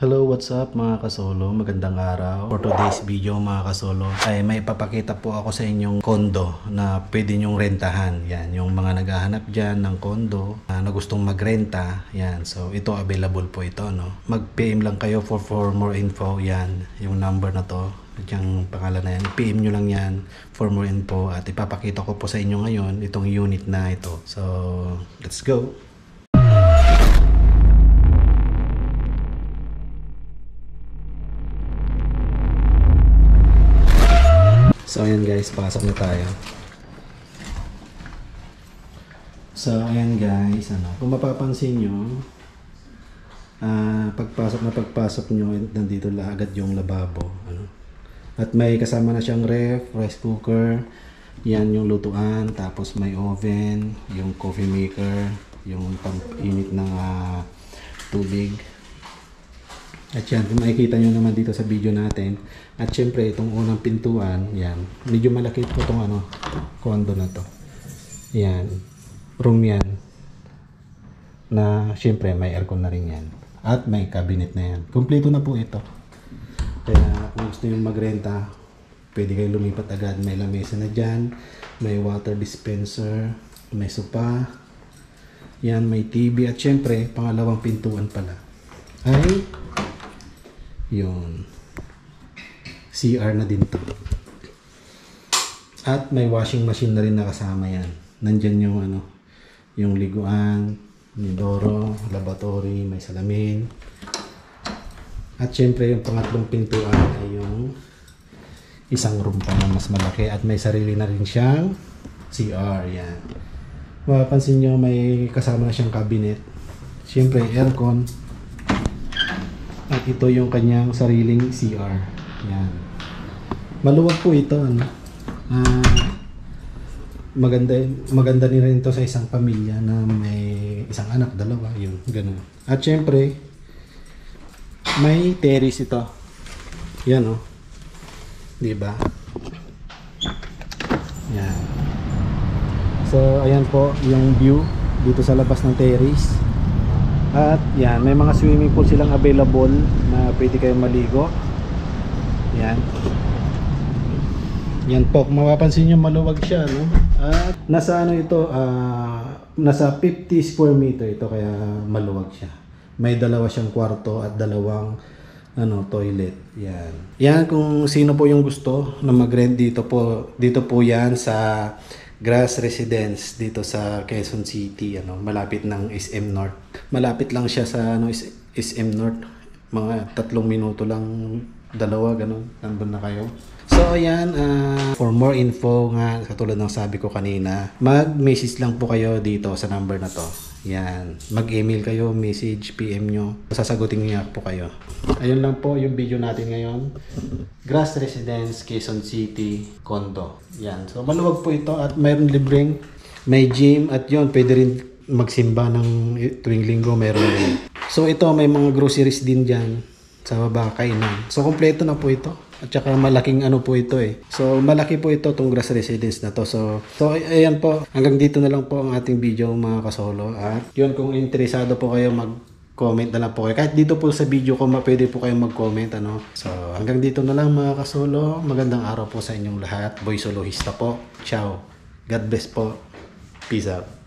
Hello, what's up mga kasolo? Magandang araw. For today's video mga kasolo ay may papakita po ako sa inyong kondo na pwede nyong rentahan. Yan, yung mga naghahanap dyan ng kondo na gustong magrenta. Yan, so ito available po ito, no? Mag-PM lang kayo for more info. Yan, yung number na to. Yung pangalan na yan. PM nyo lang yan for more info at ipapakita ko po sa inyo ngayon itong unit na ito. So, let's go! So ayan guys, pasok na tayo. So ayan guys, kung mapapansin nyo, pagpasok nyo, nandito lang agad yung lababo. At may kasama na siyang ref, rice cooker, yan yung lutuan, tapos may oven, yung coffee maker, yung pang-init ng tubig. At yan, kung makikita nyo naman dito sa video natin. At syempre, itong unang pintuan, yan. Medyo malaki po itong condo na to. Yan. Room yan. Na syempre, may aircon na rin yan. At may cabinet na yan. Kompleto na po ito. Kaya kung gusto nyo magrenta, pwede kayo lumipat agad. May lamesa na dyan. May water dispenser. May sopa. Yan, may TV. At syempre, pangalawang pintuan pala ay yung CR na din to. At may washing machine na rin nakasama yan. Nandyan yung yung liguan, inodoro, lavatory, may salamin. At syempre yung pangatlong pintuan ay yung isang room pa na mas malaki at may sarili na rin siyang CR. Yan. Mapapansin nyo may kasama na siyang cabinet. Syempre aircon. At ito yung kanyang sariling CR. Yan. Maluwag po ito. Maganda din rin ito sa isang pamilya na may isang anak, dalawa. Yun, ganun. At syempre, may terrace ito. Yan o. Diba? Yan. So, ayan po yung view dito sa labas ng terrace. At yan, may mga swimming pool silang available na pwede kayong maligo. Yan. Yan po, kung mapapansin nyo maluwag siya, no? At nasa ito, nasa 50 square meter ito, kaya maluwag siya. May dalawa siyang kwarto at dalawang toilet. Yan. Yan, kung sino po yung gusto na mag-rent dito po yan sa Grass Residence dito sa Quezon City, malapit ng SM North. Malapit lang siya sa SM North. Mga 3 minuto lang, 2 ganun, nandun na kayo. So ayan, for more info nga, katulad ng sabi ko kanina, mag-message lang po kayo dito sa number na to. Yan, mag-email kayo, message, PM nyo, sasagutin niya po kayo. Ayun lang po yung video natin ngayon. Grass Residence, Quezon City, condo. Yan, so maluwag po ito at mayroon libreng, may gym at yun, pwede rin magsimba ng tuwing linggo, mayroon rin. So ito, may mga groceries din dyan sa baba, kainan. So kompleto na po ito. At saka malaking po ito eh. So malaki po ito tong Grass Residence na to. So ayan po. Hanggang dito na lang po ang ating video mga kasolo. At yun, kung interesado po kayo, mag-comment na lang po kayo. Kahit dito po sa video ko, pwede po kayo mag-comment. So hanggang dito na lang mga kasolo. Magandang araw po sa inyong lahat. Boy Solohista po. Ciao. God bless po. Peace out.